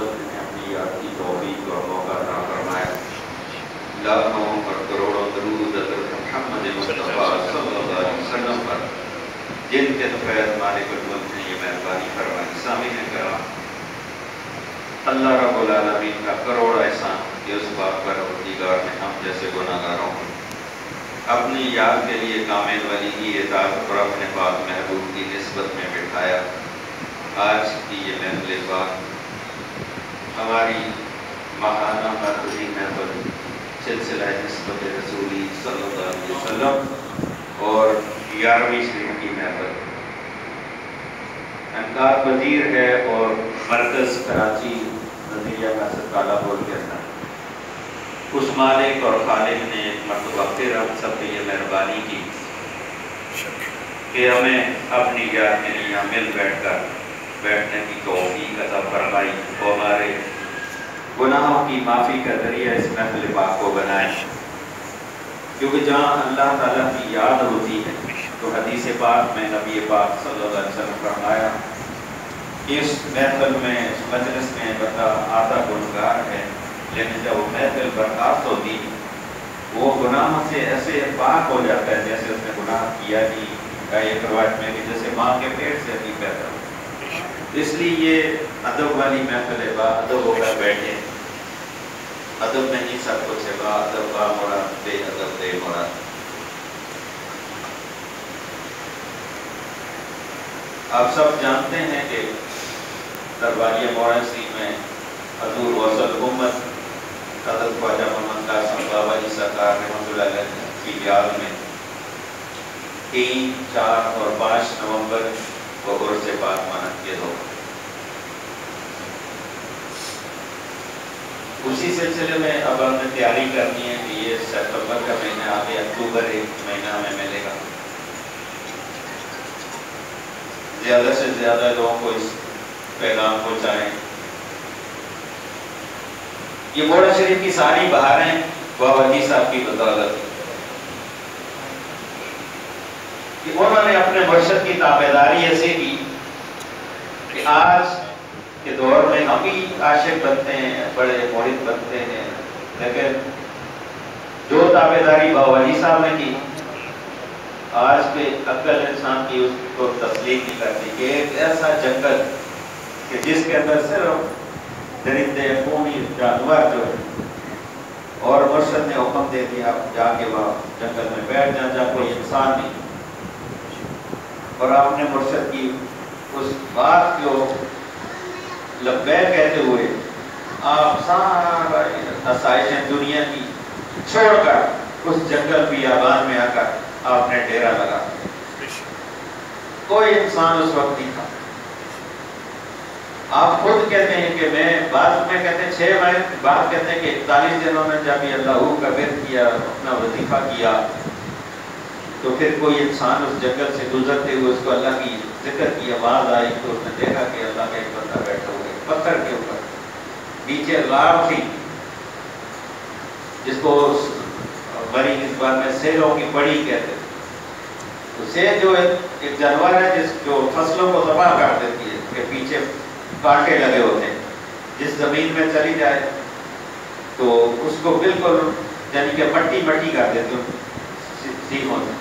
صحبت میں اپنی یاد کی توفیق اور موقع عطا فرمایا۔ لاکھوں اور کروڑوں درود حضرت محمد مصطفیٰ صلی اللہ علیہ وسلم پر، جن کے فیض مالک الملک نے یہ مہربانی فرمائی۔ سامعین کرام، اللہ رب العالمین کا کروڑ احسان کہ اس بات پر پروردگار نے ہم جیسے گناہگاروں کو اپنی یاد کے لیے کامل ولی کی اطاعت اور اپنے پاک محبوب کی نسبت میں بٹھایا۔ آج کی یہ محفل پاک ہماری ماہانہ مرکزی محفل سلسلہ نسبت رسولی صلی اللہ علیہ وسلم اور 11ویں شریف کی محفل انکار پذیر ہے اور مرکز کراچی نظریہ مسجد کالا بول کے اندر اس مالک اور خالق نے ایک مرتبہ پھر ہم سب پہ یہ مہربانی کی کہ ہمیں اپنی یاد کے لیے مل بیٹھ کر بیٹھنے کی توفیق عطا فرمائی اور ہمارے گناہوں کی معافی کا ذریعہ اس محفل پاک کو بنائے، کیونکہ جہاں اللہ تعالیٰ کی یاد ہوتی ہے تو حدیث پاک میں نبی پاک صلی اللہ علیہ وسلم فرمایا کہ اس محفل میں اس مجلس میں بندہ آتا گنہگار ہے، لیکن جب وہ محفل برخاست ہوتی وہ گناہوں سے ایسے پاک ہو جاتا ہے جیسے اس نے گناہ کیا ہی، ایک روایت میں کہ جیسے ماں کے پیٹ سے ابھی پیدا ہو۔ اس لیے یہ ادب والی محفل ہے، با ادب ہو کر بیٹھے، ادب نہیں سب کچھ ہے، با ادب با مراد بے ادب بے مراد۔ آپ سب جانتے ہیں کہ درباریہ مولانا شریف میں حضور وصل امت حضرت خواجہ محمد قاسم بابا جی سرکار رحمۃ اللہ علیہ کی یاد میں 3، 4 اور 5 نومبر کو عرس پاک منعقد ہوگا۔ اسی سلسلے میں اب ہم نے تیاری کرنی ہے کہ یہ ستمبر کا مہینہ آگے اکتوبر ایک مہینہ ہمیں ملے گا، زیادہ سے زیادہ لوگوں کو اس پیغام پہنچائیں۔ یہ مولانا شریف کی ساری بہاریں بابا جی صاحب کی بدولت، کہ انہوں نے اپنے مرشد کی تابعداری ایسے کی کہ آج کے دور میں ہم بھی عاشق بنتے ہیں، بڑے مرید بنتے ہیں، لیکن جو تابعداری بابا جی صاحب نے کی آج کے عقل انسان کی اس کو تسلیم نہیں کرتی، کہ ایک ایسا جنگل کہ جس کے اندر صرف درندے خونی جانور جو ہے، اور مرشد نے حکم دے دیا جا کے وہاں جنگل میں بیٹھ جا کوئی انسان نہیں، اور آپ نے مرشد کی اس بات کو لبیک کہتے ہوئے آپ سارا نسائشیں دنیا کی چھوڑ کر اس جنگل بیابان میں آ کر آپ نے ڈیرا لگا۔ کوئی انسان اس وقت نہیں تھا۔ آپ خود کہتے ہیں کہ میں بعد میں کہتے ہیں 6 مہینے بعد کہتے ہیں کہ 41 دنوں میں جب یہ اللہ کا ورد کیا، اپنا وظیفہ کیا، تو پھر کوئی انسان اس جنگل سے گزرتے ہوئے اس کو اللہ کی ذکر کی آواز آئی تو اس نے دیکھا کہ اللہ کا ایک بندہ بیٹھا ہوا ہے پتھر کے اوپر، نیچے غار تھی جس کو بڑی نسبت میں سیلوں کی بڑی کہتے ہیں۔ تو سیل جو ایک جانور ہے جو فصلوں کو تباہ کر دیتی ہے، کہ پیچھے کانٹے لگے ہوتے ہیں، جس زمین میں چلی جائے تو اس کو بالکل یعنی کہ مٹی کر دیتے ہیں سیخوں سے،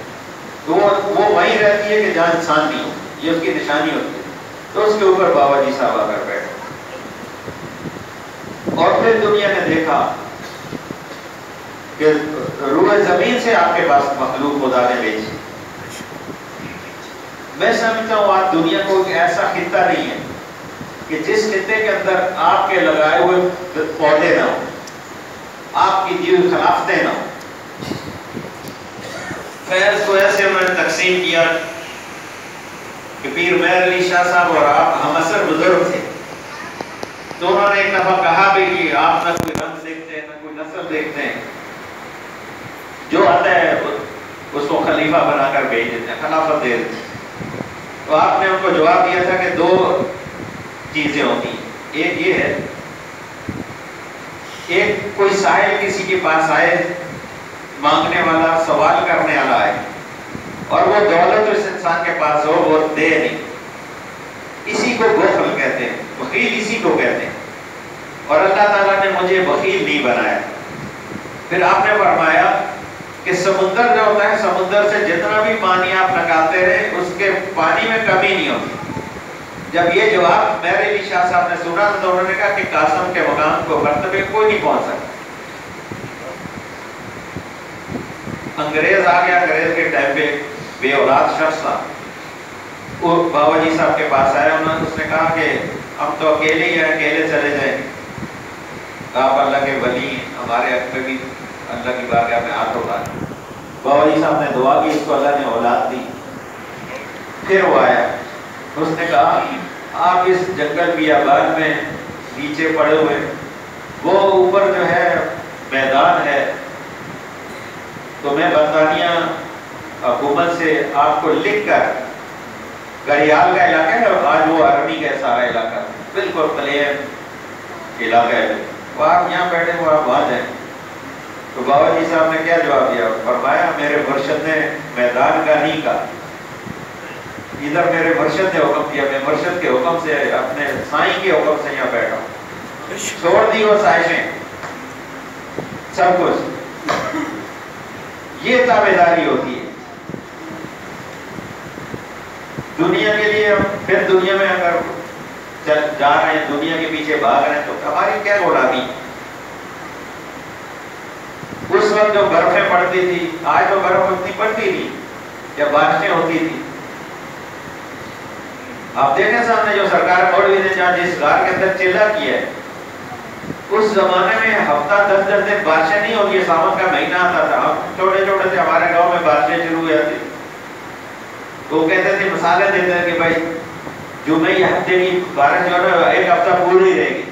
تو وہ وہیں رہتی ہے کہ جہاں انسان نہیں ہو، یہ اس کی نشانی ہوتی ہے۔ تو اس کے اوپر بابا جی صاحب آ کر بیٹھے، اور پھر دنیا نے دیکھا کہ روح زمین سے آپ کے پاس مخلوق خدا نے بھیجی۔ میں سمجھتا ہوں آج دنیا کو ایک ایسا خطہ نہیں ہے کہ جس خطے کے اندر آپ کے لگائے ہوئے پودے نہ ہوں، آپ کی دی ہوئی خلافتیں نہ ہوں۔ فیض کو ایسے انہوں نے تقسیم کیا کہ پیر مہر علی شاہ صاحب اور آپ ہم اثر بزرگ تھے، تو انہوں نے ایک دفعہ کہا بھی کہ آپ نہ کوئی رنگ دیکھتے ہیں نہ کوئی نسل دیکھتے ہیں، جو آتا ہے اس کو خلیفہ بنا کر بھیج دیتے ہیں، خلافت دے دیتے ہیں۔ تو آپ نے ان کو جواب دیا تھا کہ 2 چیزیں ہوتی ہیں، ایک یہ ہے ایک کوئی سائل کسی کے پاس آئے، مانگنے والا سوال کرنے والا آئے، اور وہ دولت اس انسان کے پاس ہو وہ دے نہیں، اسی کو بخل کہتے ہیں، بخیل اسی کو کہتے ہیں۔ اور اللہ تعالیٰ نے مجھے بخیل نہیں بنایا۔ پھر آپ نے فرمایا کہ سمندر جو ہوتا ہے، سمندر سے جتنا بھی پانی آپ نکالتے رہے اس کے پانی میں کمی نہیں ہوتی۔ جب یہ جواب میرے علی شاہ صاحب نے سنا تو انہوں نے کہا کہ قاسم کے مقام کو مرتبے کوئی نہیں پہنچ سکتا۔ انگریز آ گیا، انگریز کے ٹائم پہ بے اولاد شخص تھا، وہ بابا جی صاحب کے پاس آیا، اس نے کہا کہ ہم تو اکیلے ہی ہیں، اکیلے چلے جائیں گے۔ آپ اللہ کے ولی ہیں، ہمارے حق میں بھی اللہ کی بارگاہ میں ہاتھ اٹھا دیں۔ بابا جی صاحب نے دعا کی، اس کو اللہ نے اولاد دی۔ پھر وہ آیا، اس نے کہا آپ اس جنگل بیابان میں نیچے پڑے ہوئے، وہ اوپر جو ہے میدان ہے، تو میں برطانیہ حکومت سے آپ کو لکھ کر، گڑیال کا علاقہ ہے اور آج وہ عربی کا سارا علاقہ بالکل پلین علاقہ ہے، وہ آپ یہاں بیٹھے ہو، آپ وہاں جائیں۔ تو بابا جی صاحب نے کیا جواب دیا؟ فرمایا میرے مرشد نے میدان کا نہیں کہا، ادھر میرے مرشد نے حکم دیا، میں مرشد کے حکم سے، اپنے سائیں کے حکم سے یہاں بیٹھا ہوں، چھوڑ دی وہ سائشیں سب کچھ۔ یہ تابعداری ہوتی ہے دنیا کے لیے۔ ہم پھر دنیا میں اگر جا رہے ہیں، دنیا کے پیچھے بھاگ رہے ہیں، تو ہماری کیا غلامی؟ اس وقت جو برفیں پڑتی تھی، آج تو برف اتنی پڑتی نہیں، جب بارشیں ہوتی تھی۔ آپ دیکھیں سامنے جو سرکار مولوی نے جہاں جس گھر کے اندر چلا کیا ہے، اس زمانے میں ہفتہ 10 دن بارشیں نہیں ہوتی، ساون کا مہینہ آتا تھا، ہم چھوٹے چھوٹے سے ہمارے گاؤں میں بارشیں شروع ہوئی تھی، تو کہتے تھے، مثالیں دیتے ہیں کہ بھائی جمعے یا ہفتے کی بارش جو ہے ایک ہفتہ پوری رہے گی،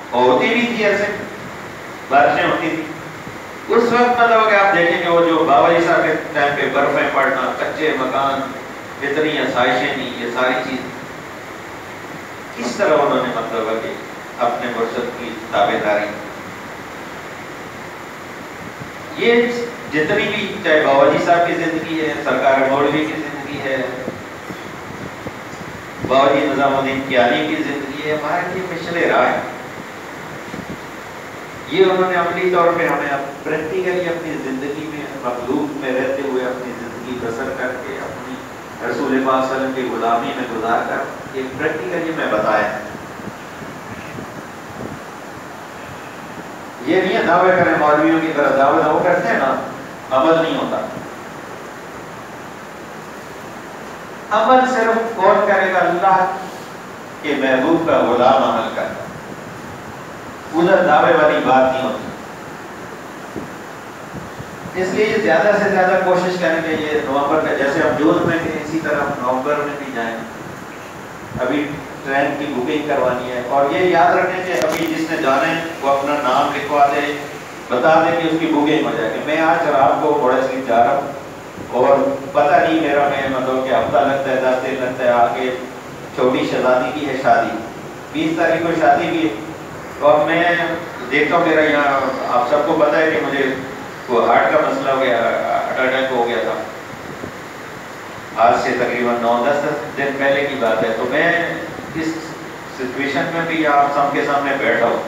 اور ہوتی بھی تھی، ایسے بارشیں ہوتی تھی اس وقت۔ مطلب کہ آپ دیکھیں کہ وہ جو بابا جی صاحب کے ٹائم پہ برفیں پڑنا، کچے مکان، اتنی آسائشیں نہیں، یہ ساری چیز کس طرح انہوں نے مطلب ہے کہ اپنے مرشد کی تابعداری۔ یہ جتنی بھی، چاہے بابا جی صاحب کی زندگی ہے، سرکار مولوی کی زندگی ہے، بابا جی نظام الدین کیانی کی زندگی ہے، ہمارے لیے پچھلے راہ ہے۔ یہ انہوں نے عملی طور پہ ہمیں پریکٹیکلی اپنی زندگی میں، مخلوق میں رہتے ہوئے اپنی زندگی بسر کر کے، اپنی رسول پاک صلی اللہ علیہ وسلم کی غلامی میں گزار کر ایک پریکٹیکلی میں بتایا۔ یہ نہیں ہے دعوے کریں مولویوں کی طرح، دعوے وہ کرتے ہیں نا، عمل نہیں ہوتا۔ عمل صرف کون کرے گا؟ اللہ کے محبوب کا غلام عمل کرتا، ادھر دعوے والی بات نہیں ہوتی۔ اس لیے زیادہ سے زیادہ کوشش کریں کہ یہ نومبر کا، جیسے ہم جون میں تھے اسی طرح نومبر میں بھی جائیں۔ ابھی ٹرین کی بکنگ کروانی ہے، اور یہ یاد رکھیں کہ ابھی جس نے جانا ہے وہ اپنا نام لکھوا دے، بتا دے کہ اس کی بکنگ ہو جائے گی۔ میں آج رات کو بڑے سلیپ جا رہا ہوں، اور پتہ نہیں میرا، میں مطلب کہ ہفتہ لگتا ہے، 10 دن لگتا ہے، آگے چھوٹی شہزادی کی ہے شادی، 20 تاریخ کو شادی بھی ہے، اور میں دیکھتا ہوں میرا یہاں، آپ سب کو پتہ ہے کہ مجھے وہ ہارٹ کا مسئلہ ہو گیا، ہارٹ اٹیک ہو گیا تھا، آج سے تقریباً 9-10 دن پہلے کی بات ہے۔ تو میں اس سچویشن میں بھی آپ سب کے سامنے بیٹھا ہوں،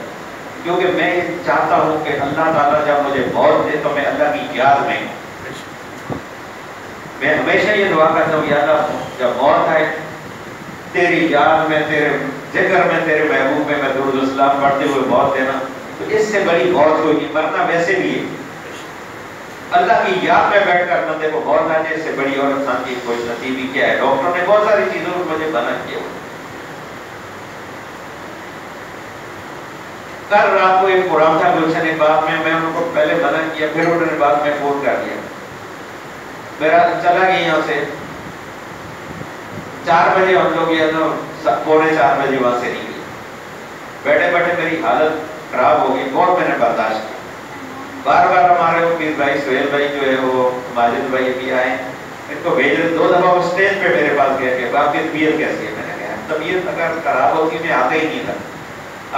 کیونکہ میں چاہتا ہوں کہ اللہ تعالیٰ جب مجھے موت دے تو میں اللہ کی یاد میں ہوں۔ میں ہمیشہ یہ دعا کرتا ہوں، یا اللہ جب موت آئے تیری یاد میں، تیرے ذکر میں، تیرے محبوب میں درود و سلام پڑھتے ہوئے موت دینا، تو اس سے بڑی موت کوئی نہیں۔ مرنا ویسے بھی ہے، اللہ کی یاد میں بیٹھ کر بندے کو موت آ جائے، اس سے بڑی اور انسان کی کوئی نصیبی کیا ہے؟ ڈاکٹر نے بہت ساری چیزوں کو مجھے منع کیا۔ کل رات کو ایک پروگرام تھا گلشن باغ میں ان کو پہلے منع کیا، پھر انہوں نے بعد میں فون کر دیا، میرا چلا گیا یہاں سے 4 بجے، ہم لوگ یہ 3:45 بجے وہاں سے نکلے، بیٹھے بیٹھے میری حالت خراب ہو گئی، بہت میں نے برداشت کیا۔ بار بار ہمارے وہ پیر بھائی سہیل بھائی جو ہے، وہ ماجد بھائی بھی آئے، ان کو بھیج رہے، 2 دفعہ وہ اسٹیج پہ میرے پاس گئے کہ آپ کی طبیعت کیسی ہے؟ میں نے کہا طبیعت اگر خراب ہوتی میں آتا ہی نہیں تھا،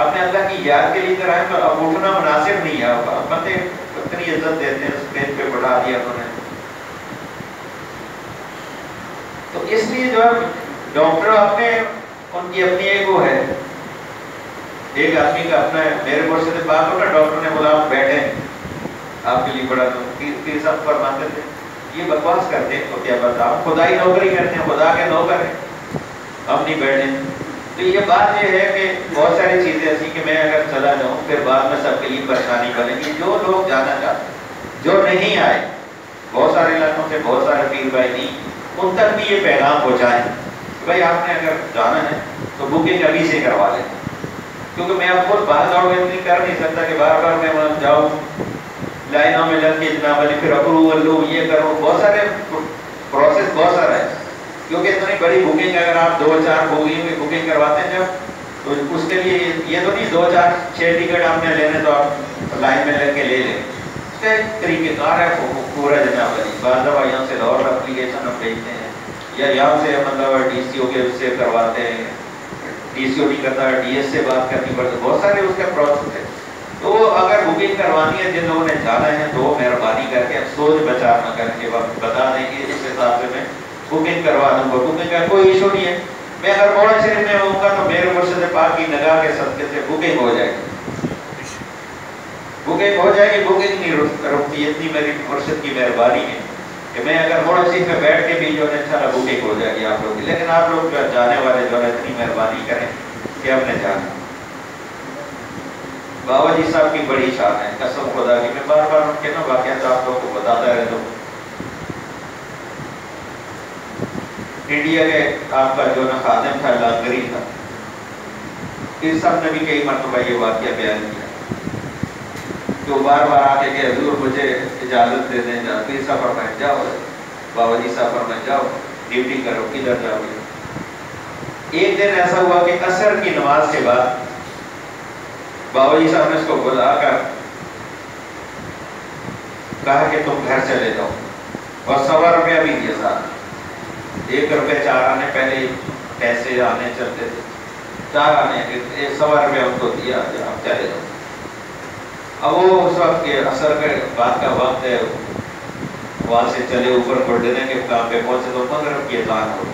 اپنے اللہ کی یاد کے لیے ادھر آئے، تو اب اٹھنا مناسب نہیں ہے، بندے اتنی عزت دیتے ہیں، اسٹیج پہ بٹھا دیا انہوں نے۔ تو اس لیے جو ہے ڈاکٹر اپنے، ان کی اپنی ایک وہ ہے، ایک آدمی کا اپنا میرے مرشد پاک کو نا ڈاکٹر نے بولا آپ بیٹھے آپ کے لیے بڑا پیر صاحب فرماتے تھے یہ بکواس کرتے ہیں تو کیا بتا آپ خدائی نوکری کرتے ہیں، خدا کے نوکر ہیں، ہم نہیں بیٹھے۔ تو یہ بات یہ ہے کہ بہت ساری چیزیں ایسی کہ میں اگر چلا جاؤں پھر بعد میں سب کے لیے پریشانی بنے گی۔ جو لوگ جانا چاہتے جو نہیں آئے، بہت سارے علاقوں سے بہت سارے پیر بھائی نہیں، ان تک بھی یہ پیغام پہنچائیں بھائی آپ نے اگر جانا ہے تو بکنگ ابھی سے کروا لیں، کیونکہ میں اب خود بھاگ دوڑ اتنی کر نہیں سکتا کہ بار بار میں وہاں جاؤں لائنوں میں لگ کے جناب علی پھر اپروول لو یہ کرو، بہت سارے پروسیس بہت سارا ہے، کیونکہ اتنی بڑی بکنگ اگر آپ 2-4 بکنگ کرواتے ہیں جب تو اس کے لیے یہ تو نہیں 2-4-6 ٹکٹ آپ نے لینے تو آپ لائن میں لگ کے لے لیں، اس کا ایک طریقہ کار ہے پورا جناب علی۔ بعض دفعہ یہاں سے لاہور اپلیکیشن ہم بھیجتے ہیں یا یہاں سے مطلب ڈی سی او کے اس سے کرواتے ہیں، ڈی سی او نہیں کرتا ڈی ایس سے بات کرنی پڑتی، بہت سارے اس کا پروسیس ہے۔ تو اگر بکنگ کروانی ہے جن لوگوں نے جانا ہے تو مہربانی کر کے سوچ بچار نہ کرنے کے وقت بتا دیں کہ اس حساب سے میں بکنگ کروا دوں گا، بکنگ کا کوئی ایشو نہیں ہے۔ میں اگر موڑا شریف میں ہوں گا تو میرے مرشد پاک کی نگاہ کے صدقے سے بکنگ ہو جائے گی، بکنگ ہو جائے گی، بکنگ نہیں رکتی، اتنی میری مرشد کی مہربانی ہے کہ میں اگر موڑا شریف میں بیٹھ کے بھی جو ہے انشاءاللہ بکنگ ہو جائے گی آپ لوگ کی۔ لیکن آپ لوگ جانے والے جو ہے اتنی مہربانی کریں کہ ہم نے جانا۔ بابا جی صاحب کی بڑی شان ہے، قسم خدا کی، میں بار بار ان کے نا واقعات آپ لوگوں کو بتاتا رہتا ہوں۔ انڈیا کے آپ کا جو نا خادم تھا لانگری تھا، پیر صاحب نے بھی کئی مرتبہ یہ واقعہ بیان کیا کہ وہ بار بار آ کے کہ حضور مجھے اجازت دے دیں، پیر صاحب فرمائے جاؤ، بابا جی صاحب فرمائے جاؤ ڈیوٹی کرو، کدھر جاؤ گے۔ ایک دن ایسا ہوا کہ عصر کی نماز کے بعد بابا جی صاحب نے اس کو بلا کر کہا کہ تم گھر چلے جاؤ، اور 100 روپیہ بھی دیا ساتھ، 1 روپے 4 آنے، پہلے پیسے آنے چلتے تھے 4 آنے، 100 روپیہ ان کو دیا کہ آپ چلے جاؤ۔ اب وہ اس وقت کے عصر کے بعد کا وقت ہے، وہاں سے چلے اوپر گولڈن کے کام پہ پہنچے تو مغرب کی اذان ہو۔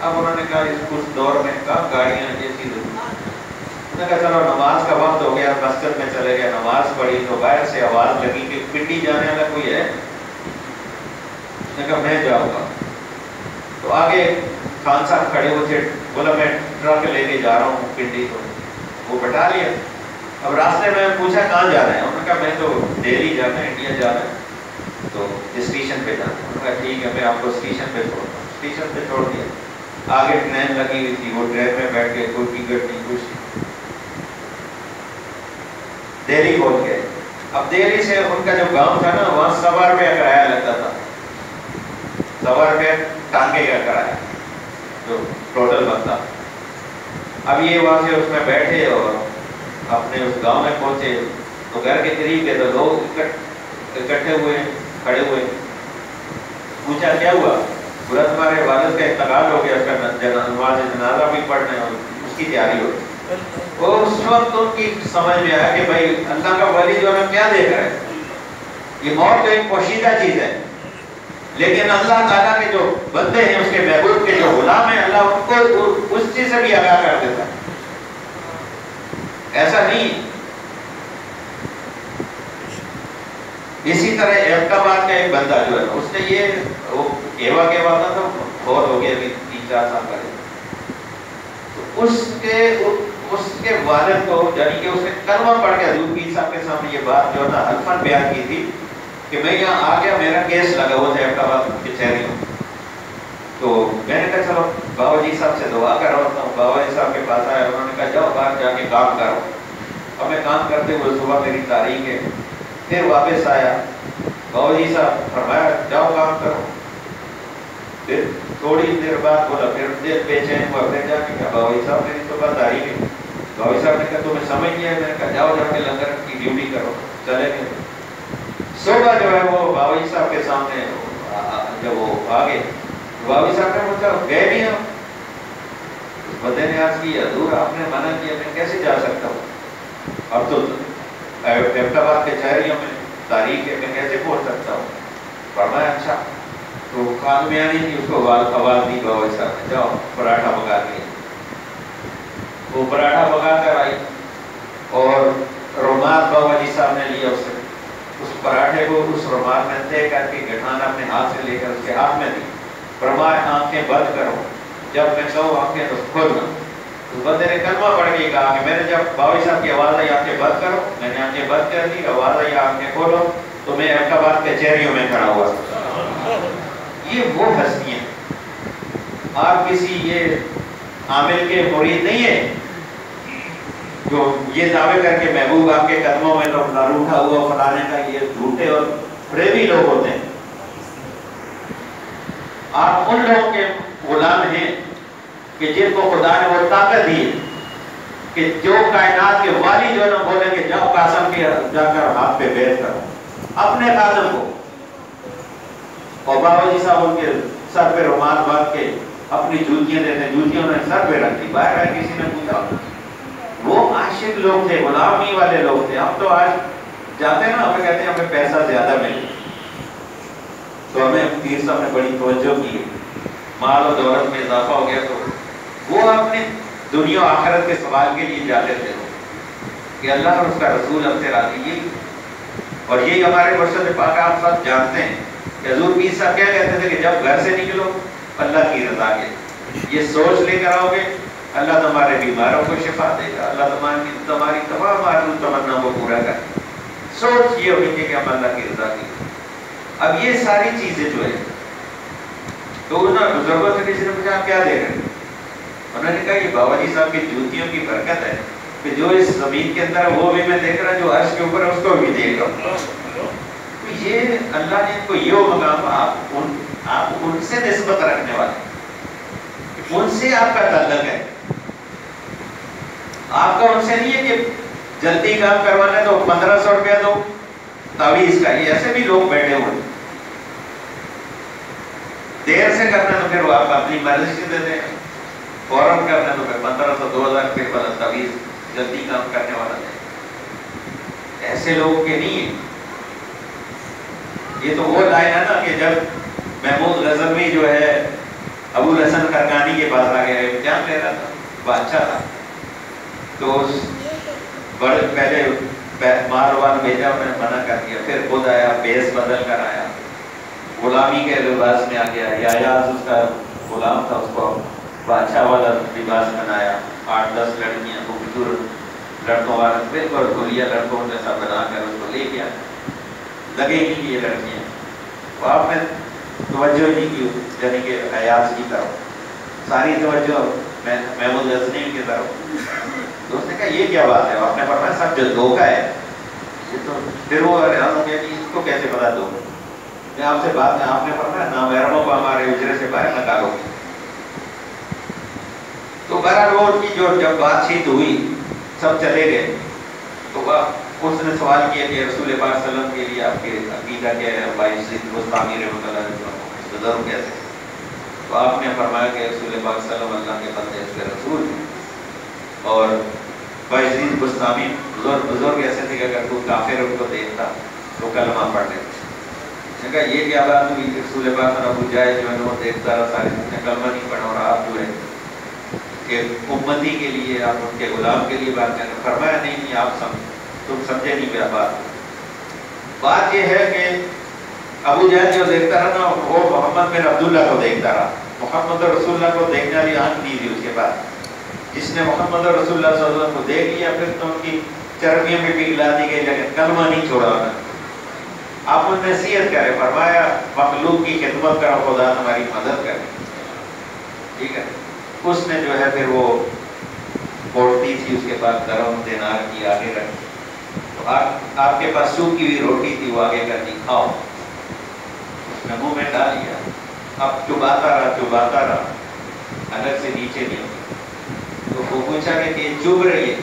اب انہوں نے کہا اس دور میں کہاں گاڑیاں یہ چیز، انہوں نے کہا چلو نماز کا وقت ہو گیا، مسجد میں چلے گئے، نماز پڑھی تو باہر سے آواز لگی کہ پنڈی جانے والا کوئی ہے؟ انہوں نے کہا میں جاؤں گا۔ تو آگے خان صاحب کھڑے ہوئے تھے، بولا میں ٹرک لے کے جا رہا ہوں پنڈی، تو وہ بٹھا لیا۔ اب راستے میں پوچھا کہاں جانا ہے، انہوں نے کہا میں تو دہلی جانا ہے، انڈیا جانا ہے، تو اسٹیشن پہ جانا ہے۔ انہوں نے کہا ٹھیک ہے میں آپ کو اسٹیشن پہ چھوڑتا ہوں، اسٹیشن پہ چھوڑ دیا۔ آگے ٹرین لگی ہوئی تھی، وہ ٹرین میں بیٹھ کے کوئی ٹکٹ نہیں کچھ نہیں، دہلی پہنچ گئے۔ اب دہلی سے ان کا جو گاؤں تھا نا وہاں 100 روپیہ کرایہ لگتا تھا، 100 روپیہ ٹانکے کا کرایہ جو ٹوٹل بنتا۔ اب یہ وہاں سے اس میں بیٹھے اور اپنے اس گاؤں میں پہنچے تو گھر کے قریب کے تو لوگ اکٹھے ہوئے کھڑے ہوئے۔ پوچھا کیا ہوا؟ بولا تمہارے والد کا انتقال ہو گیا، اس کا نماز جنازہ بھی پڑھنا ہے اور اس کی تیاری ہو۔ وہ اس وقت ان کی سمجھ میں آیا کہ بھائی اللہ کا ولی جو ہے کیا دیکھ رہا ہے، یہ موت تو ایک پوشیدہ چیز ہے، لیکن اللہ تعالیٰ کے جو بندے ہیں، اس کے محبوب کے جو غلام ہیں، اللہ ان کو اس چیز سے بھی آگاہ کر دیتا ہے، ایسا نہیں۔ اسی طرح احمدآباد کا ایک بندہ جو ہے اس نے یہ وہ کیوا تھا تو بہت ہو گیا ابھی 3-4 سال پہلے، تو اس کے والد کو یعنی کہ اس نے کلمہ پڑھ کے حضور پیر صاحب کے سامنے یہ بات جو ہے نا حلفاً بیان کی تھی کہ میں یہاں آ گیا، میرا کیس لگا ہوا تھا احمدآباد کچہری میں، تو میں نے کہا چلو بابا جی صاحب سے دعا کرواتا ہوں۔ بابا جی صاحب کے پاس آیا، انہوں نے کہا جاؤ باہر جا کے کام کرو۔ اور میں کام کرتے ہوئے صبح میری تاریخ ہے، پھر واپس آیا، بابا جی صاحب فرمایا جاؤ کام کرو۔ پھر تھوڑی دیر بعد بولا، پھر دیر بے چین ہوا، پھر جا کے کہا بابا جی صاحب میری صبح تاریخ ہے۔ بابا جی صاحب نے کہا تمہیں سمجھ نہیں آیا؟ میں نے کہا جاؤ جا کے لنگر کی ڈیوٹی کرو۔ چلے گئے۔ صبح جو ہے وہ بابا جی صاحب کے سامنے جب وہ آگے، بابا جی صاحب نے پوچھا گئے بھی ہوں؟ اس بندے نے عرض کی حضور آپ نے منع کیا، میں کیسے جا سکتا ہوں، اب تو احمدآباد کے شہریوں میں تاریخ ہے، میں کیسے پہنچ سکتا ہوں؟ فرمایا اچھا۔ تو خان میں آنی تھی، اس کو آواز دی بابا صاحب نے جاؤ پراٹھا پکا دیا۔ وہ پراٹھا پکا کر آئی، اس رومال میں طے کر کے گٹھان اپنے ہاتھ سے لے کر اس کے ہاتھ میں دی. فرمایا آنکھیں بند کرو, جب میں کہوں آنکھیں تو کھولنا. اس بندے نے کلمہ پڑھ کے کہا کہ میں نے جب باوی صاحب کی آواز آئی آنکھیں بند کرو, میں نے آنکھیں بند کر دی, آواز آئی آنکھیں کھولو, تو میں احمدآباد کچہریوں میں کھڑا ہوا. یہ وہ ہستیاں, آپ کسی یہ عامل کے مرید نہیں ہے جو یہ دعوے کر کے محبوب آپ کے قدموں میں روٹھا ہوا فلانے کا, یہ جھوٹے اور فریبی لوگ ہوتے ہیں. آپ ان لوگوں کے غلام ہیں کہ جن کو خدا نے وہ طاقت دی ہے کہ جو کائنات کے والی جو ہے نا بولیں کہ جاؤ قاسم کے جا کر ہاتھ پہ بیعت کرو اپنے خادم کو, اور بابا جی صاحب ان کے سر پہ رومال باندھ کے اپنی جوتیاں دیتے, جوتیاں انہوں نے سر پہ رکھ دی. باہر آئے کسی نے پوچھا, وہ عاشق لوگ تھے, غلامی والے لوگ تھے. ہم تو آج جاتے ہیں نا, ہمیں کہتے ہیں ہمیں پیسہ زیادہ ملے, تو ہمیں پیر صاحب نے بڑی توجہ کی, مال و دولت میں اضافہ ہو گیا. تو وہ اپنے دنیا و آخرت کے سوال کے لیے جاتے تھے کہ اللہ اور اس کا رسول ہم سے راضی. یہ اور یہی ہمارے مرشد پاک آپ سب جانتے ہیں کہ حضور پیر صاحب کیا کہتے تھے کہ جب گھر سے نکلو اللہ کی رضا کے, یہ سوچ لے کر آؤ گے اللہ تمہارے بیماروں کو شفا دے گا, اللہ تمہاری تمام آرزو تمنا کو پورا کرے. سوچ یہ ہوگی کہ ہم اللہ کی رضا کی. اب یہ ساری چیزیں جو ہے تو انہوں بزرگوں سے کسی نے پوچھا کیا دے رہے, انہوں نے کہا یہ بابا جی صاحب کی جوتیوں کی برکت ہے کہ جو اس زمین کے اندر ہے وہ بھی میں دیکھ رہا, جو عرش کے اوپر ہے اس کو بھی دیکھ رہا ہوں. تو یہ اللہ نے ان کو یہ مقام, آپ ان سے نسبت رکھنے والے, ان سے آپ کا تعلق ہے. آپ کا ان سے نہیں ہے کہ جلدی کام کروانا ہے تو 1500 روپیہ دو تعویذ کا. یہ ایسے بھی لوگ بیٹھے ہوئے, دیر سے کرنا تو پھر وہ آپ اپنی مرضی سے دے دیں, فوراً کرنا تو پھر 1500 2000 روپئے والا تعویذ جلدی کام کرنے والا دے. ایسے لوگ کے نہیں ہے. یہ تو وہ لائن ہے نا کہ جب محمود غزنوی جو ہے ابو الحسن خرقانی کے پاس آ گیا, امتحان لے رہا تھا, بادشاہ تھا, تو بڑے پہلے ماروان بھیجا, میں نے منع کر دیا, پھر خود آیا, بیس بدل کر آیا, غلامی کے لباس میں آ گیا. یایاز اس کا غلام تھا, اس کو بادشاہ والا لباس بنایا, 8-10 لڑکیاں خوبصورت لڑکوں والا بالکل گلیا لڑکوں جیسا بنا کر اس کو لے گیا. لگے گی کہ یہ لڑکیاں, تو آپ نے توجہ نہیں کی یعنی کہ ایاز کی طرف, ساری توجہ محمود غزنوی کی طرف. تو اس نے کہا یہ کیا بات ہے, آپ نے فرمایا سب جو دھوکہ ہے. تو پھر وہ حیران ہو گیا کہ اس کو کیسے بتا دو, میں آپ سے بات ہے, آپ نے فرمایا نامحرموں کو ہمارے حجرے سے باہر نکالو. تو بہرحال وہ کی جو جب بات چیت ہوئی سب چلے گئے, تو اس نے سوال کیا کہ رسول پاک صلی اللہ علیہ وسلم کے لیے آپ کے عقیدہ کیا ہے, بائیس بستانی رحمۃ اللہ ضرور کیسے. تو آپ نے فرمایا کہ رسول پاک صلی اللہ علیہ وسلم اللہ کے بندے اس کے رسول ہیں, اور بائیس بستانی بزرگ ایسے تھے کہ اگر کوئی کافر ان کو دیکھتا تو کلمہ پڑھ لیتے. نے کہا یہ کیا بات ہوئی, رسول پاک صلی ابو جائے جو ہے وہ دیکھتا رہا, سارے نے کلمہ نہیں پڑھا, اور آپ جو ہے کہ امتی کے لیے آپ ان کے غلام کے لیے بات کریں. فرمایا نہیں آپ تم سمجھے نہیں میرا بات. بات یہ ہے کہ ابو جہل جو دیکھتا رہا نا وہ محمد بن عبداللہ کو دیکھتا رہا. محمد رسول اللہ کو دیکھنے والی آنکھ نہیں تھی اس کے پاس. جس نے محمد رسول اللہ صلی اللہ علیہ وسلم کو دیکھ لیا پھر تو ان کی چربیاں بھی پگھلا دی گئی, لیکن کلمہ نہیں چھوڑا انہوں نے. آپ ان نصیحت کرے, فرمایا مخلوق کی خدمت کرو, خدا تمہاری مدد کرے. ٹھیک ہے. اس نے جو ہے پھر وہ بوٹتی تھی اس کے پاس درہم دینار کی آگے رکھی, تو آپ کے پاس سوکھی ہوئی روٹی تھی وہ آگے کر دی, کھاؤ. اس نے منہ میں ڈال لیا, اب چباتا رہا الگ سے نیچے نہیں. تو وہ پوچھا کہ یہ چوب رہی ہے,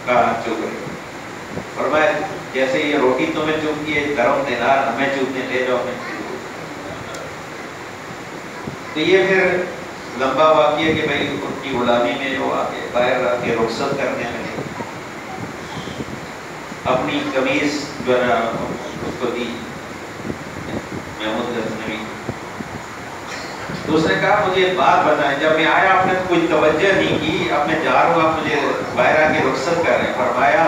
کہاں چوب رہی. فرمایا جیسے یہ روٹی تمہیں چوبتی ہے درہم دینار ہمیں چوبنے لے جاؤ. تو یہ پھر لمبا واقعہ کہ بھائی ان کی غلامی میں جو آگے باہر آ کے رخصت کرنے لگے, اپنی قمیص جو ہے نا اس کو دی محمود غزنوی. تو اس نے کہا مجھے ایک بات بتائیں, جب میں آیا آپ نے کوئی توجہ نہیں کی, اب میں جا رہا ہوں آپ مجھے باہر آ کے رخصت کر رہے ہیں. فرمایا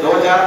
2-4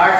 8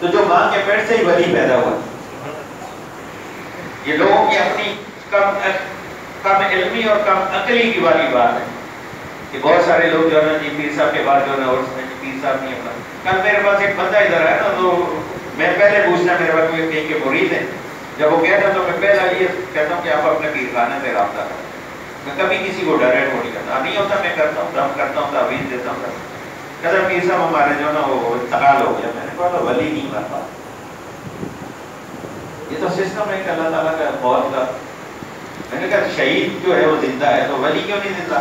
تو جو ماں کے پیٹ سے ہی ولی پیدا ہوا. یہ لوگوں کی اپنی کم علمی اور کم عقلی کی والی بات ہے کہ بہت سارے لوگ جو ہے نا جی پیر صاحب کے بعد جو ہے نا اور پیر صاحب نہیں ہوتا. کل میرے پاس ایک بندہ ادھر ہے نا تو میں پہلے پوچھنا میرے پاس کہیں کے مرید ہیں. جب وہ کہتا تو میں پہلا یہ کہتا ہوں کہ آپ اپنے پیر خانے سے رابطہ کریں. میں کبھی کسی کو ڈائریکٹ نہیں کرتا, نہیں ہوتا میں کرتا ہوں, دم کرتا ہوں, تعویذ دیتا ہوں. کہتا پیر صاحب ہمارے جو نا وہ انتقال ہو گیا. میں نے کہا تو ولی نہیں کرتا. یہ تو سسٹم ہے کہ اللہ تعالیٰ کا بہت کا. میں نے کہا شہید جو ہے وہ زندہ ہے تو ولی کیوں نہیں زندہ؟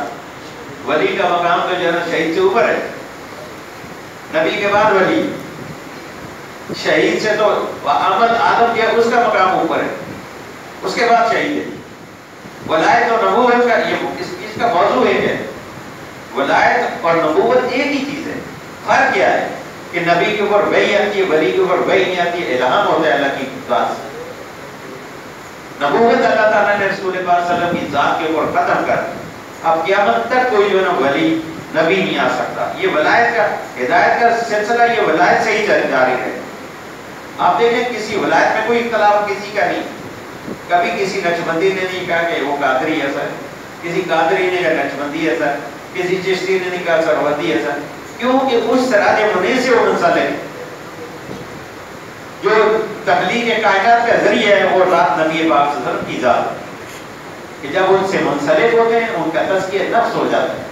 ولی کا مقام تو جو ہے نا شہید سے اوپر ہے. نبی کے بعد ولی, شہید سے تو احمد آدم کیا اس کا مقام اوپر ہے, اس کے بعد شہید ہے. ولایت اور نبوت کا یہ اس کا موضوع ایک ہے. ولایت اور نبوت ایک ہی چیز ہے. فرق کیا ہے کہ نبی کے اوپر وحی آتی ہے, ولی کے اوپر وحی نہیں آتی ہے. الہام ہوتا ہے اللہ کی ذات سے. نبوت اللہ تعالیٰ نے رسول پاک صلی اللہ علیہ وسلم کی ذات کے اوپر ختم کر دی. اب قیامت تک کوئی جو ہے نا ولی نبی نہیں آ سکتا. یہ ولایت کا ہدایت کا سلسلہ یہ ولایت سے ہی جاری ہے. آپ دیکھیں کسی ولایت میں کوئی اختلاف کسی کا نہیں. کبھی کسی نقشبندی نے نہیں کہا کہ وہ قادری ایسا ہے, کسی قادری نے کہا نقشبندی ایسا ہے, کسی چشتی نے نہیں کہا سروردی ایسا ہے. کیونکہ اس سراج منیر سے وہ منسلک جو تخلیق کائنات کا ذریعہ ہے وہ رات نبی پاک صلی اللہ علیہ وسلم کی ذات ہے کہ جب ان سے منسلک ہوتے ہیں ان کا تزکیہ نفس ہو جاتا ہے,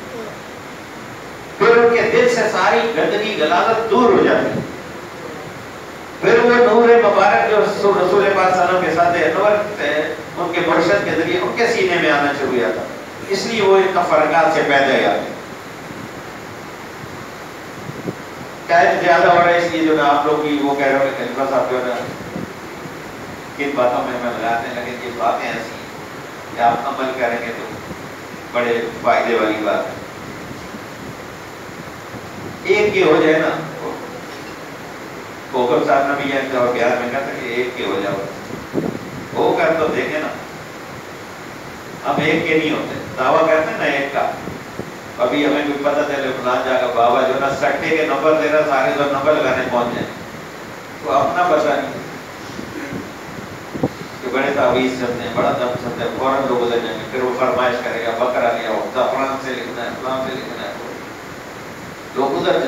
پھر ان کے دل سے ساری گندگی غلاظت دور ہو جاتی ہے. پھر وہ نور مبارک جو رسول پاک صلی اللہ علیہ وسلم کے ساتھ انور ان کے مرشد کے ذریعے ان کے سینے میں آنا شروع ہوا تھا. اس لیے وہ ان فرقات سے پیدا آتے ہیں. شاید زیادہ ہو رہا ہے اس لیے جو نا آپ لوگ بھی وہ کہہ رہے ہو کہ خلیفہ صاحب جو نا کن باتوں میں ہمیں لگاتے ہیں, لیکن یہ باتیں ایسی کہ آپ عمل کریں گے تو بڑے فائدے والی بات ہے. ایک یہ ہو جائے نا, کوکب صاحب نے بھی یہ اور بیان میں کہا کہ ایک کے ہو جاؤ, وہ کر تو دیکھیں نا. ہم ایک کے نہیں ہوتے, دعویٰ کرتے ہیں نا ایک کا. ابھی ہمیں کوئی پتہ چلے فلان جگہ بابا جو نا سٹے کے نمبر دے رہا, سارے لوگ نمبر لگانے پہنچ جائیں تو اپنا پتہ نہیں کہ بڑے تعویذ چلتے ہیں, بڑا دم چلتا ہے, فوراً لوگ ادھر جائیں گے. پھر وہ فرمائش کرے گا بکرا لیا ہو, زعفران سے لکھنا ہے, فلان سے لکھنا ہے. لوگ ادھر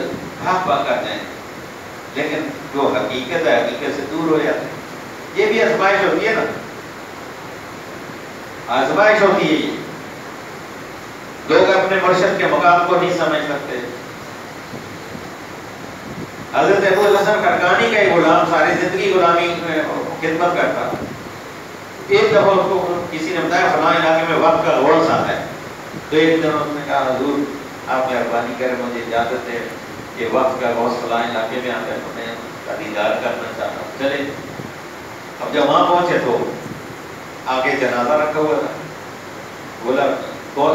بھاگ بھاگ کر جائیں, لیکن جو حقیقت ہے حقیقت سے دور ہو جاتے ہیں. یہ بھی آزمائش ہوتی ہے نا, آزمائش ہوتی ہے. یہ لوگ اپنے مرشد کے مقام کو نہیں سمجھ سکتے. حضرت ابو الحسن خرقانی کا ایک غلام ساری زندگی غلامی میں خدمت کرتا. ایک دفعہ اس کو کسی نے بتایا فلاں علاقے میں وقت کا غوث آتا ہے. تو ایک دن اس نے کہا حضور آپ مہربانی کریں مجھے اجازت ہے کہ وقت کا غوث فلاں علاقے میں آتا ہے تو میں کا دیدار کرنا چاہتا ہوں. چلے. اب جب وہاں پہنچے تو آگے جنازہ رکھا ہوا تھا. بولا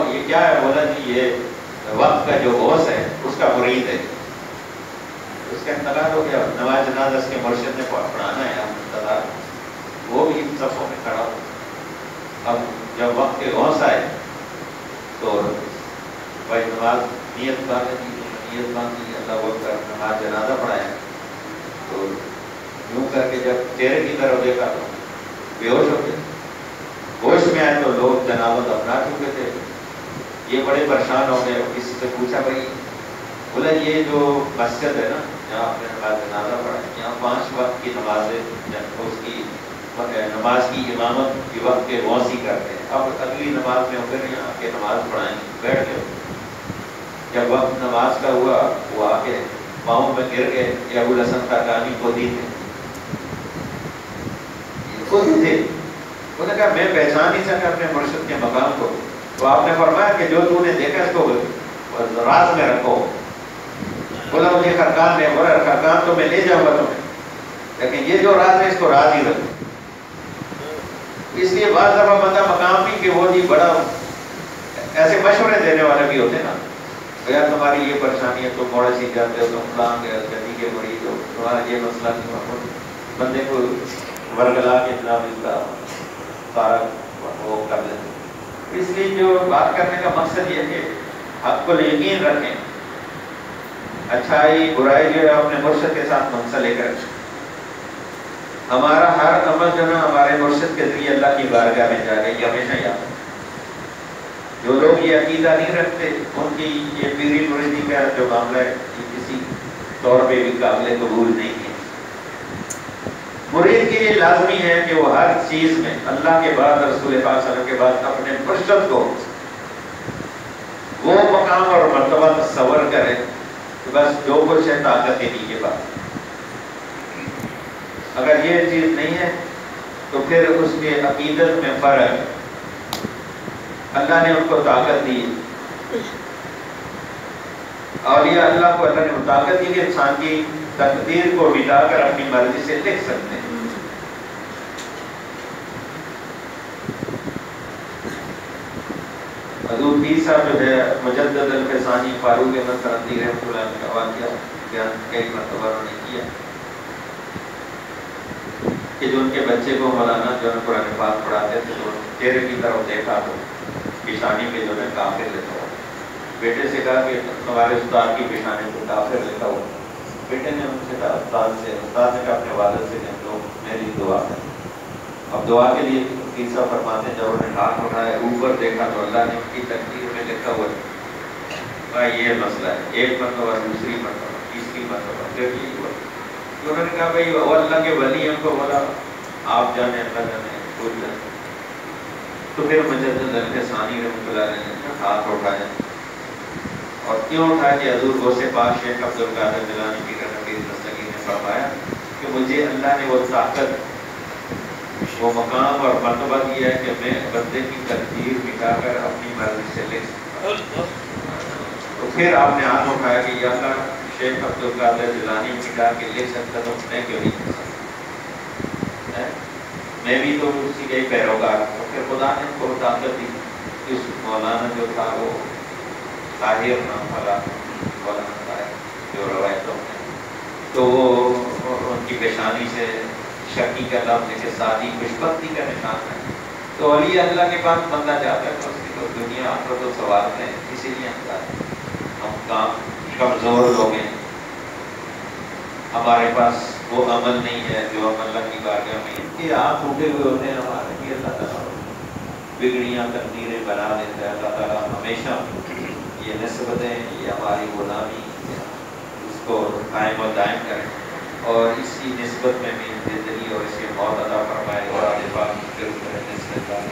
یہ کیا ہے؟ بولا جی یہ وقت کا جو غوث ہے اس کا مرید ہے, اس کا انتقال ہو گیا. نماز جنازہ اس کے مرشد نے پڑھانا ہے, ہم انتظار. وہ بھی ان صفوں میں کھڑا ہو. اب جب وقت کے غوث آئے تو بھائی نماز نیت باندھی, اللہ اکبر, نماز جنازہ پڑھایا. تو یوں کر کے جب چہرے کی طرف دیکھا تو بے ہوش ہو گئے. ہوش میں آئے تو لوگ جنازہ دفنا چکے تھے. یہ بڑے پریشان ہو گئے. کسی سے پوچھا بھائی, بولا یہ جو مسجد ہے نا جہاں آپ نے نماز جنازہ پڑھا ہے, یہاں 5 وقت کی نمازیں اس کی نماز کی امامت کے وقت کے غوث ہی کرتے ہیں. اب اگلی نماز میں پھر یہاں کے نماز پڑھائیں, بیٹھ گئے. جب وقت نماز کا ہوا وہ آ کے پاؤں میں گر گئے. یہ ابو الحسن خرقانی خودی تھے, انہوں نے کہا میں پہچان نہیں سکا اپنے مرشد کے مقام کو. تو آپ نے فرمایا کہ جو تو نے دیکھا اس کو راز میں رکھو. بولا مجھے خرقان نے بولا خرقان تو میں لے جاؤں گا تمہیں, لیکن یہ جو راز ہے اس کو راز ہی رکھو. اس لیے بعض دفعہ بندہ مقام بھی کہ وہ جی بڑا ایسے مشورے دینے والے بھی ہوتے ہیں نا, یار تمہاری یہ پریشانی ہے تو موڑے سیکھ جاتے ہو, تم فلاں گدی کے مریض ہو, تمہارا یہ مسئلہ نہیں. بندے کو ورگلا کے جناب اس کا سارا وہ کر لیتے. اس لیے جو بات کرنے کا مقصد یہ ہے کہ حق کو یقین رکھیں, اچھائی برائی جو ہے اپنے مرشد کے ساتھ منسلک رکھیں. ہمارا ہر عمل جو ہے ہمارے مرشد کے ذریعے اللہ کی بارگاہ میں جا گئی، ہمیشہ یاد رکھیں۔ جو لوگ یہ عقیدہ نہیں رکھتے ان کی یہ پیری مریدی کا جو معاملہ ہے یہ کسی طور پہ بھی قابل قبول نہیں ہے۔ مرید کے لیے لازمی ہے کہ وہ ہر چیز میں اللہ کے بعد، رسول پاک صلی اللہ علیہ وسلم کے بعد اپنے مرشد کو وہ مقام اور مرتبہ تصور کرے کہ بس جو کچھ ہے طاقت انہی کے بعد۔ اگر یہ چیز نہیں ہے تو پھر اس کے عقیدت میں فرق، اللہ نے ان کو طاقت دی، اولیاء اللہ کو اللہ نے وہ طاقت دی کہ انسان کی تقدیر کو مٹا کر اپنی مرضی سے لکھ سکتے ہیں۔ حضور پیر صاحب جو ہے مجدد الفسانی فاروق احمد سرندی رحمۃ اللہ علیہ کا واقعہ بیان کئی مرتبہ انہوں نے کیا کہ جو ان کے بچے کو مولانا جو ہے قرآن پاک پڑھاتے تھے تو چہرے کی طرف دیکھا تو پیشانی پہ جو ہے کافر لکھا ہوا۔ بیٹے سے کہا کہ تمہارے استاد کی پیشانی پہ کافر لکھا ہوا۔ بیٹے نے ان سے کہا استاد نے کہا اپنے والد سے کہ لوگ میری دعا ہے۔ اب دعا کے لیے تیسرا فرماتے ہیں جب انہوں نے ہاتھ اٹھایا اوپر دیکھا تو اللہ نے ان کی تقدیر میں لکھا ہوا ہے یہ مسئلہ ہے۔ ایک مرتبہ، دوسری مرتبہ، تیسری مرتبہ، پھر یہی ہوا۔ تو انہوں نے کہا بھائی وہ اللہ کے ولی ہم کو بولا آپ جانے اللہ جانے خود جانے۔ تو پھر مجدد الفسانی رحمۃ اللہ علیہ نے ہاتھ اٹھایا اور کیوں اٹھایا کہ حضور غوث پاک شیخ عبد القادر جیلانی کی رحمۃ دستگیر نے فرمایا کہ مجھے اللہ نے وہ طاقت، وہ مقام اور مرتبہ دیا ہے کہ میں بندے کی تقدیر مٹا کر اپنی مرضی سے لکھ سکتا ہوں۔ تو پھر آپ نے ہاتھ اٹھایا کہ یا اللہ شیخ عبد القادر جیلانی مٹا کے لکھ سکتا تو میں کیوں نہیں کر سکتا؟ میں بھی تو اسی کا ہی پیروکار ہوں۔ تو پھر خدا نے ان کو طاقت دی۔ اس مولانا جو تھا وہ طاہر نام والا مولانا تھا جو روایتوں میں، تو وہ ان کی پیشانی سے شکی کا لفظ کے ساتھ ہی خوشبختی کا نشان ہے۔ تو اولیاء اللہ کے پاس بندہ جاتا ہے تو اس کی تو دنیا آپ تو سوالتے ہیں، اسی لیے ہم کام کمزور لوگ ہیں، ہمارے پاس وہ عمل نہیں ہے جو ہم اللہ کی بارگاہ میں یہ ہاتھ اٹھے ہوئے ہوتے ہیں ہمارے بھی اللہ تعالیٰ بگڑیاں تقدیریں بنا دیتا ہے۔ اللہ تعالیٰ ہمیشہ یہ نسبتیں، یہ ہماری غلامی اس کو قائم و دائم کریں اور اسی نسبت میں بھی دلی اور اس کے موت عطا فرمائے اور آدھے پاک